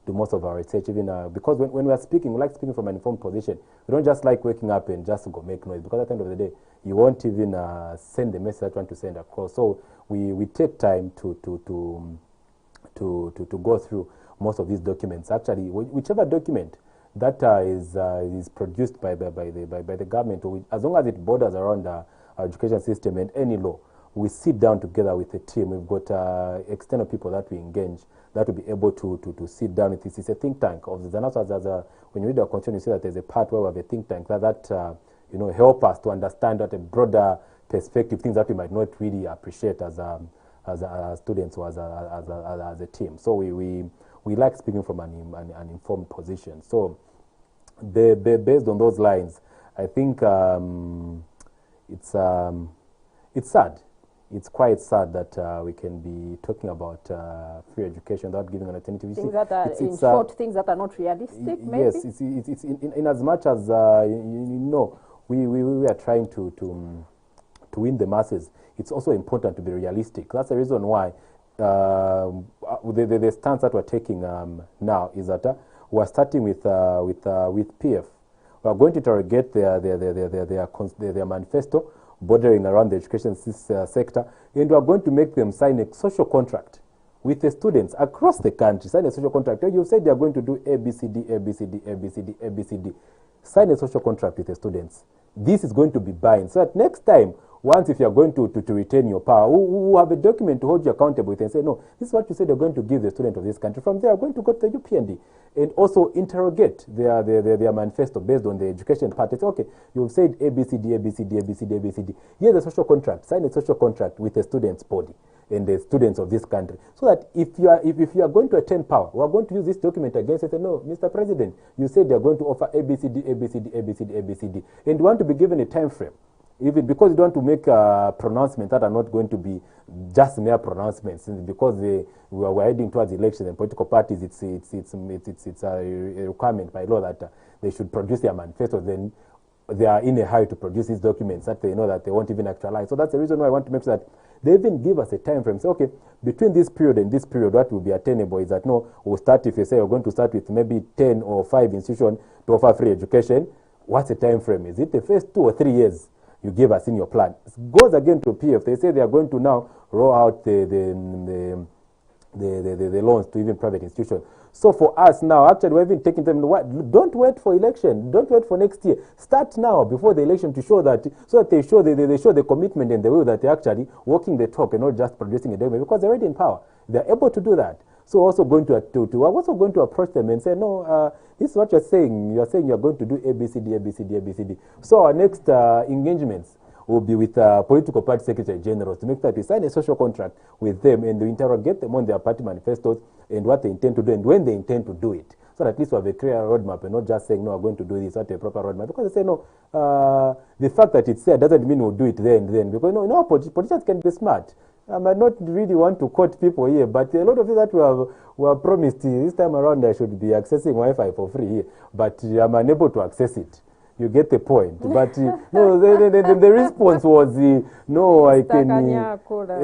do most of our research, even because when we are speaking, we like speaking from an informed position. We don't just like waking up and just go make noise, because at the end of the day, you won't even send the message that you want to send across. So we take time to go through most of these documents. Actually, whichever document that is produced by the government, as long as it borders around our education system and any law, we sit down together with a team. We've got external people that we engage that will be able to sit down with this. It's a think tank of the ZANASU. When you read our content, you see that there's a part where we have a think tank that help us to understand at a broader perspective things that we might not really appreciate as students or as a team. So we like speaking from an informed position. So based on those lines, I think it's sad. it's quite sad that we can be talking about free education without giving an alternative. Things that are, in short, things that are not realistic, maybe? Yes, it's in as much as, we are trying to win the masses, it's also important to be realistic. That's the reason why the stance that we're taking now is that we're starting with PF. We're going to interrogate their manifesto bordering around the education sector, and we're going to make them sign a social contract with the students across the country. Sign a social contract. You've said they're going to do A, B, C, D, A, B, C, D, A, B, C, D, A, B, C, D. Sign a social contract with the students. This is going to be binding, so that next time, once if you're going to retain your power, we have a document to hold you accountable with and say, no, this is what you said you're going to give the student of this country. From there, you're going to go to the UPND and also interrogate their manifesto based on the education part. It's okay, you've said A, B, C, D, A, B, C, D, A, B, C, D, A, B, C, D. Here's a social contract. Sign a social contract with the students' body and the students of this country. So that if you are going to attain power, we are going to use this document against it and say, no, Mr. President, you said you're going to offer A, B, C, D, A, B, C, D, A, B, C, D, A, B, C, D. And you want to be given a time frame. Even because you don't want to make pronouncements that are not going to be just mere pronouncements, because we're heading towards elections and political parties, it's a requirement by law that they should produce their manifesto. Then they are in a hurry to produce these documents that they know that they won't even actualize. So that's the reason why I want to make sure that they even give us a time frame. Say, okay, between this period and this period, what will be attainable is that, no, we'll start, if you say you're going to start with maybe 10 or 5 institutions to offer free education, what's the time frame? Is it the first 2 or 3 years you give us in your plan? It goes again to PF. They say they are going to now roll out the loans to even private institutions. So for us now, actually, we're even taking them. Don't wait for election. Don't wait for next year. Start now before the election to show that, so that they show the commitment and the way that they're actually walking the talk and not just producing a document, because they're already in power. They're able to do that. So also going to I'm also going to approach them and say, no, this is what you're saying. You're saying you're going to do A, B, C, D, A, B, C, D, A, B, C, D. So our next engagements will be with political party secretary generals to make sure that we sign a social contract with them and we interrogate them on their party manifestos and what they intend to do and when they intend to do it. So that at least we have a clear roadmap and not just saying, no, we're going to do this, not a proper roadmap. Because they say, no, the fact that it's there doesn't mean we'll do it there and then. Because, politicians can be smart. I might not really want to quote people here, but a lot of things that we have promised this time around, I should be accessing Wi-Fi for free here, but I'm unable to access it. You get the point. But no, the response was, no, I can.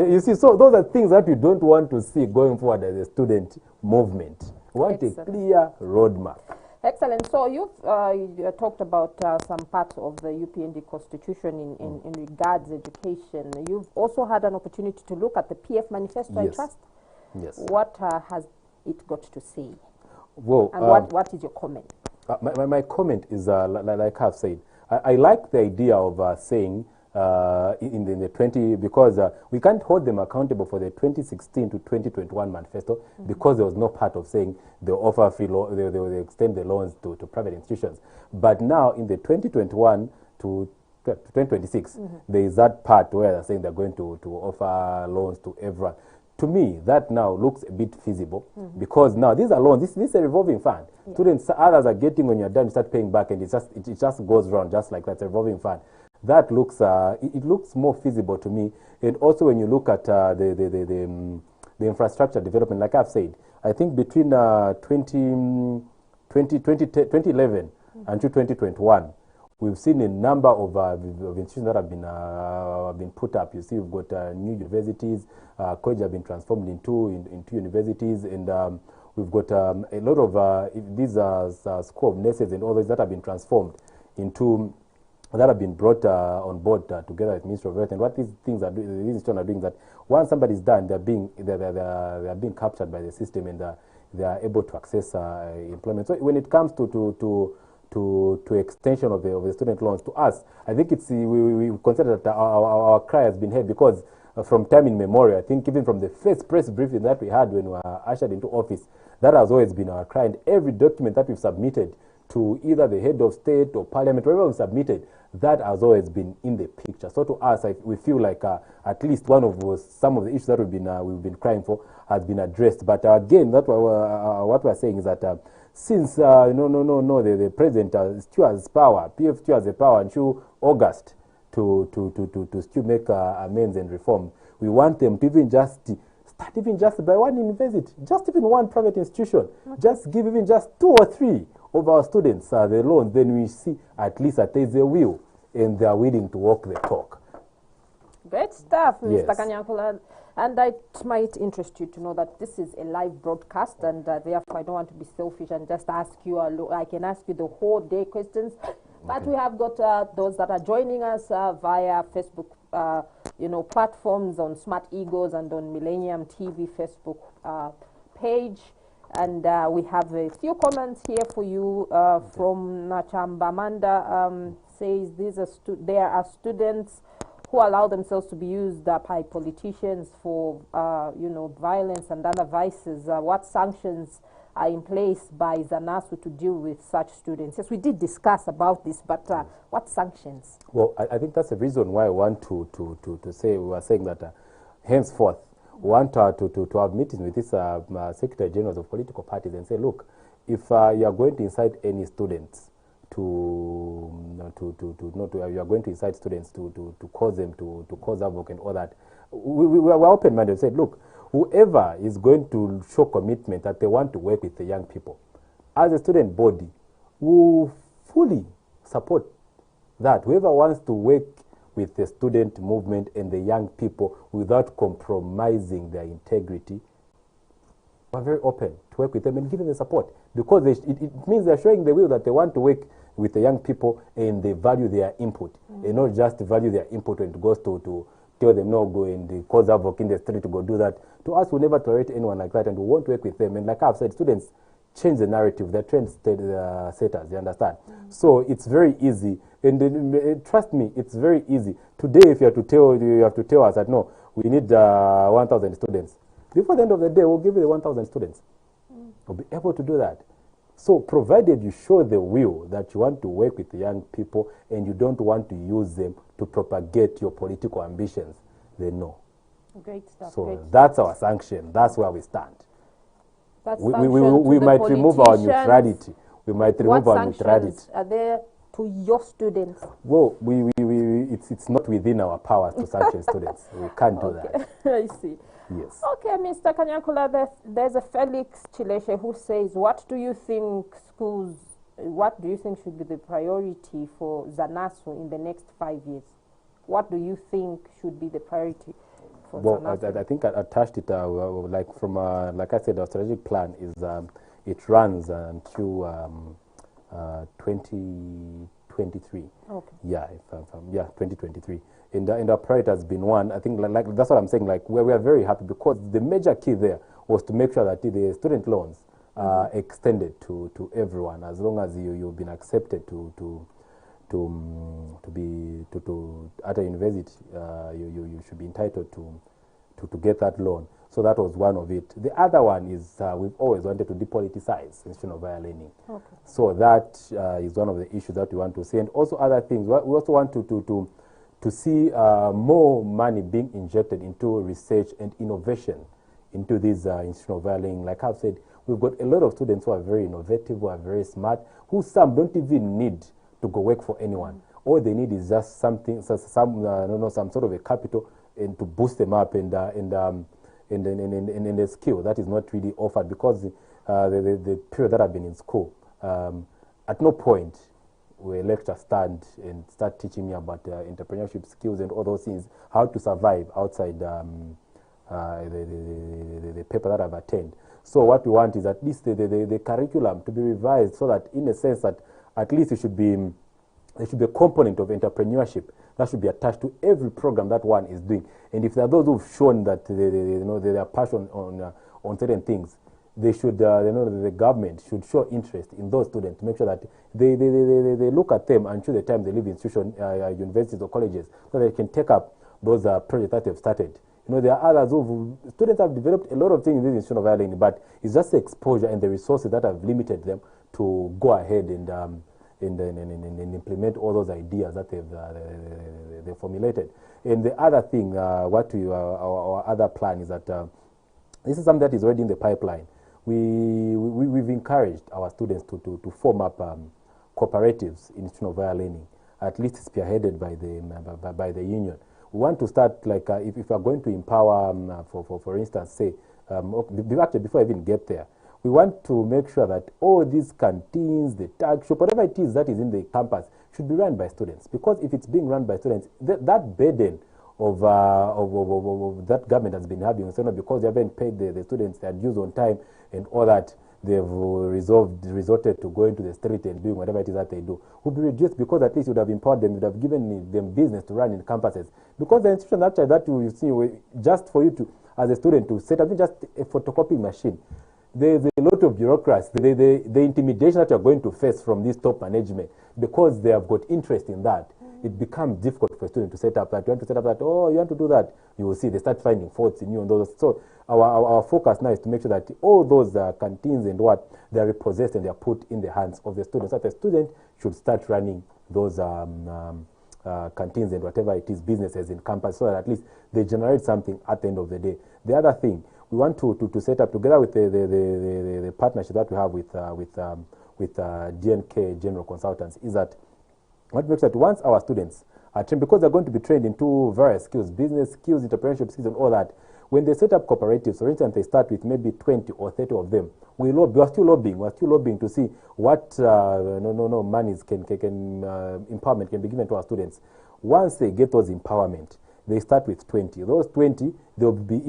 You see, so those are things that we don't want to see going forward as a student movement. We want a clear roadmap. Excellent. So you've talked about some parts of the UPND constitution in regards education. You've also had an opportunity to look at the PF manifesto, I trust. Yes. What has it got to say? Well, and what is your comment? My comment is, like I've said, I like the idea of saying in the 20, because we can't hold them accountable for the 2016 to 2021 manifesto, because there was no part of saying they'll offer free loan, they'll extend the loans to private institutions. But now in the 2021 to 2026, there is that part where they're saying they're going to offer loans to everyone. To me, that now looks a bit feasible, because now these are loans. This is a revolving fund. Yeah. Students, others are getting, when you're done, you start paying back, and it just goes round just like that. It's a revolving fund. That looks it looks more feasible to me. And also when you look at the infrastructure development, like I've said, I think between 2011 until 2021. We've seen a number of institutions that have been put up. You see, we've got new universities. Colleges have been transformed into universities, and we've got a lot of these school of nurses and all those that have been transformed into, that have been brought on board together with Ministry of Health. And what these things are doing, these institutions are doing, that once somebody's done, they're being captured by the system, and they are able to access employment. So when it comes to extension of the student loans, to us, I think it's we consider that our cry has been heard, because from time immemorial, I think even from the first press briefing that we had when we were ushered into office, that has always been our cry. And every document that we've submitted to either the head of state or parliament, wherever we've submitted, that has always been in the picture. So to us, we feel like at least some of the issues that we've been crying for has been addressed. But again, that what we're saying is that since the president still has power, PF still has the power until August to still make amends and reform. We want them to even just start even just by one university, just even one private institution, just give even just 2 or 3 of our students the loans. Then we see at least that there is a will and they are willing to walk the talk. Great stuff, Mr. Yes. Kanyakula. And it might interest you to know that this is a live broadcast, and therefore I don't want to be selfish and just ask you, I can ask you the whole day questions. But we have got those that are joining us via Facebook, platforms on Smart Egos and on Millennium TV Facebook page. And we have a few comments here for you from Nachambamanda. Says there are students who allow themselves to be used by politicians for, violence and other vices. What sanctions are in place by ZANASU to deal with such students? Yes, we did discuss about this, but what sanctions? Well, I think that's the reason why I want to say, we were saying that henceforth, we want to have meetings with this Secretary Generals of political parties and say, look, if you are going to incite any students you are going to incite students to cause them to cause havoc and all that, we are open-minded and said, look, whoever is going to show commitment that they want to work with the young people, as a student body, we fully support that. Whoever wants to work with the student movement and the young people without compromising their integrity, we're very open to work with them and give them the support, because it means they're showing the will that they want to work with the young people and they value their input, and not just value their input when it goes to tell them, no, go and cause havoc in the street to go do that. To us, we never tolerate anyone like that, and we want to work with them. And like I've said, students change the narrative, they're trend setters, you understand? So it's very easy, and trust me, it's very easy. Today, if you have to tell us that, no, we need 1,000 students. Before the end of the day, we'll give you the 1,000 students. We'll be able to do that. So provided you show the will that you want to work with the young people and you don't want to use them to propagate your political ambitions, then no. Great stuff. So great that's our sanction. That's where we stand. That's We might remove our neutrality. We might remove our neutrality. What sanctions are there to your students? Well, it's not within our powers to sanction students. We can't do that. I see. Yes. Okay, Mr. Kanyakula, there's a Felix Chileshe who says, what do you think should be the priority for ZANASU in the next 5 years? What do you think should be the priority for ZANASU? I think I touched it, like I said, our strategic plan is, it runs until 2023. Okay. Yeah, 2023. And our priority has been one. I think like that's what I'm saying. Like we are very happy because the major key there was to make sure that the student loans are extended to everyone, as long as you've been accepted to be at a university. You should be entitled to get that loan. So that was one of it. The other one is we've always wanted to depoliticize institutional higher learning. Okay. So that is one of the issues that we want to see, and also other things. We also want to see more money being injected into research and innovation into this institutional higher learning. Like I've said, we've got a lot of students who are very innovative, who are very smart, who some don't even need to go work for anyone. All they need is just something, some sort of a capital, and to boost them up and the skill that is not really offered, because the period that I've been in school, at no point will a lecturer stand and start teaching me about entrepreneurship skills and all those things, how to survive outside the paper that I've attained. So what we want is at least the curriculum to be revised, so that in a sense that at least there should be a component of entrepreneurship that should be attached to every program that one is doing. And if there are those who've shown that their passion on certain things, they should, the government should show interest in those students to make sure that they look at them and show the time they leave institutions, universities or colleges, so they can take up those projects that they've started. There are others students have developed a lot of things in this institution of higher learning, but it's just the exposure and the resources that have limited them to go ahead and implement all those ideas that they've formulated. And the other thing, our other plan is that this is something that is already in the pipeline. We've encouraged our students to form up cooperatives in institutional higher learning. at least spearheaded by the union. We want to start, like, if we are going to empower, for instance, say, actually, before I even get there, we want to make sure that all these canteens, the tag shop, whatever it is that is in the campus, should be run by students. Because if it's being run by students, that burden of that government has been having, so because they haven't paid the students their dues on time and all that, they've resorted to going to the street and doing whatever it is that they do, will be reduced, because at least you would have empowered them, you would have given them business to run in campuses. Because the institution actually that you see, just for you to, as a student, to set up just a photocopying machine, there's a lot of bureaucracy, the intimidation that you're going to face from this top management, because they have got interest in that. It becomes difficult for a student to set up that. You want to set up that, oh, you want to do that. You will see they start finding faults in you and those. So our focus now is to make sure that all those canteens and what, they are repossessed and they are put in the hands of the students. So the student should start running those canteens and whatever it is, businesses in campus, so that at least they generate something at the end of the day. The other thing, we want to set up, together with the partnership that we have with DNK General Consultants, is that what makes that once our students are trained, because they're going to be trained into various skills, business skills, entrepreneurship skills, and all that, when they set up cooperatives, for instance, they start with maybe 20 or 30 of them. We are still lobbying to see what monies empowerment can be given to our students. Once they get those empowerment, they start with 20. Those 20, it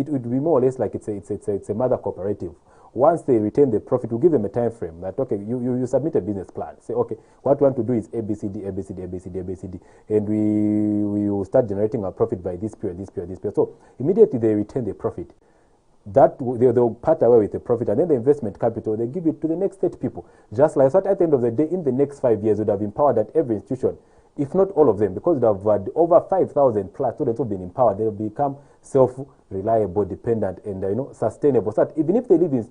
would be more or less like it's a mother cooperative. Once they retain the profit, we give them a time frame that, okay, you submit a business plan. Say, okay, what we want to do is ABCD, ABCD, ABCD, ABCD, and we will start generating our profit by this period, this period, this period. So immediately they retain the profit. That they'll part away with the profit, and then the investment capital, they give it to the next 30 people. Just like that, at the end of the day, in the next 5 years, would have empowered that every institution, if not all of them, because they have over 5,000 plus students who have been empowered, they will become self-reliable, dependent, and sustainable. So that even if they live in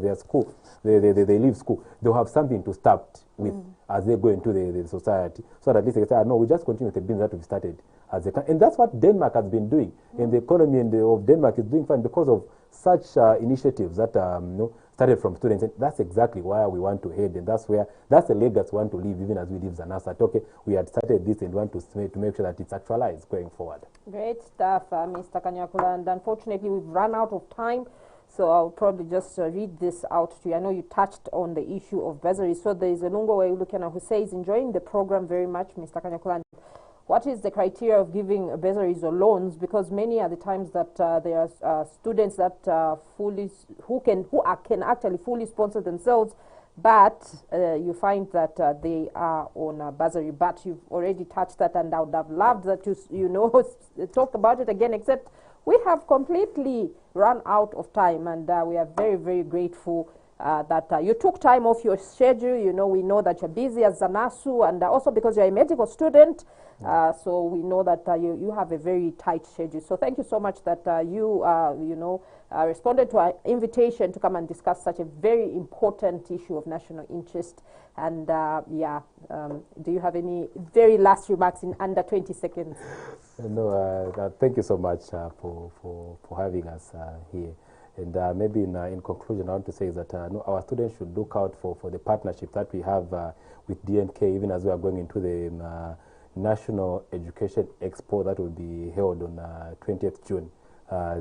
their school, they leave school, they'll have something to start with as they go into the society. So that at least they say, no, we just continue with the business that we've started as a country. And that's what Denmark has been doing. And the economy of Denmark is doing fine because of such initiatives that started from students. And that's exactly where we want to head, and that's the legacy we want to leave, even as we leave ZANASU. Okay, we had started this and want to make sure that it's actualized going forward. Great stuff, Mr. Kanyakula, and unfortunately we've run out of time, so I'll probably just read this out to you. I know you touched on the issue of bursaries. So there is a Lungwe Lukena who says, enjoying the program very much, Mr. Kanyakula. What is the criteria of giving bursaries or loans? Because many are the times that there are students that who can actually fully sponsor themselves, but you find that they are on a bursary. But you've already touched that, and I would have loved that you talk about it again, except we have completely run out of time, and we are very, very grateful that you took time off your schedule. We know that you're busy as ZANASU, and also because you're a medical student, so we know that you have a very tight schedule. So thank you so much that you responded to our invitation to come and discuss such a very important issue of national interest. And do you have any very last remarks in under 20 seconds? No, thank you so much for having us here. And maybe in conclusion, I want to say is that our students should look out for the partnership that we have with DNK, even as we are going into the National Education Expo that will be held on 20th June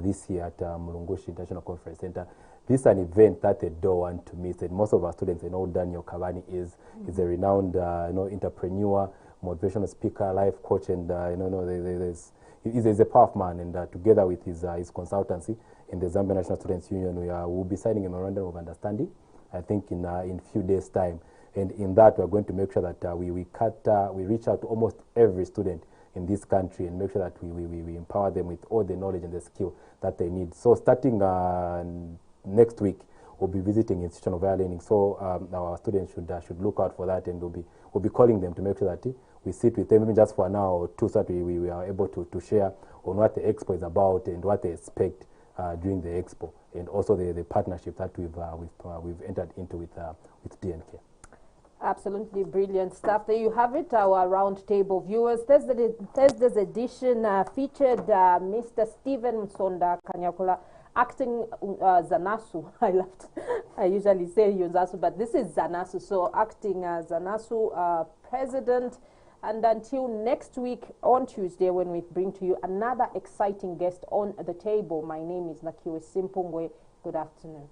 this year at Mulungushi International Conference Center. This is an event that they don't want to miss, and most of our students know Daniel Cavani is a renowned entrepreneur, motivational speaker, life coach, and he's a powerful man. And together with his consultancy in the Zambia National Students Union, we'll be signing a memorandum of understanding, I think, in a few days' time. And in that, we're going to make sure that we reach out to almost every student in this country and make sure that we empower them with all the knowledge and the skill that they need. So starting next week, we'll be visiting Institution of Higher Learning. So our students should look out for that, and we'll be calling them to make sure that we sit with them even just for an hour or two, so that we are able to share on what the expo is about and what they expect during the expo, and also the partnership that we've entered into with DNK. Absolutely brilliant stuff. There you have it, our roundtable viewers. Thursday's edition featured Mr. Stephen Musonda Kanyakula, acting ZANASU. I usually say ZANASU, but this is ZANASU. So acting ZANASU president, And until next week on Tuesday, when we bring to you another exciting guest on the table, my name is Nakiwe Simpungwe. Good afternoon.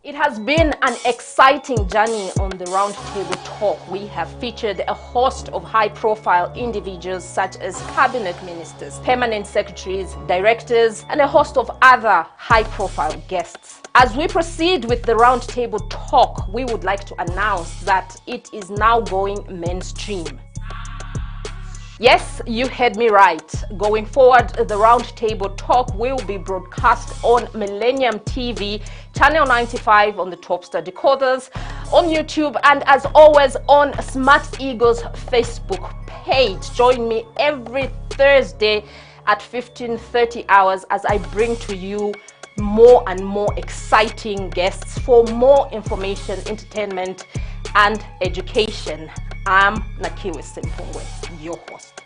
It has been an exciting journey on the Roundtable Talk. We have featured a host of high-profile individuals such as cabinet ministers, permanent secretaries, directors, and a host of other high-profile guests. As we proceed with the Roundtable Talk, we would like to announce that it is now going mainstream. Yes, you heard me right. Going forward, the Roundtable Talk will be broadcast on Millennium TV, Channel 95 on the Topstar decoders, on YouTube, and as always on Smart Eagle's Facebook page. Join me every Thursday at 15:30 hours as I bring to you more and more exciting guests for more information, entertainment, and education. I'm Nakiwe Simpungwe, your host.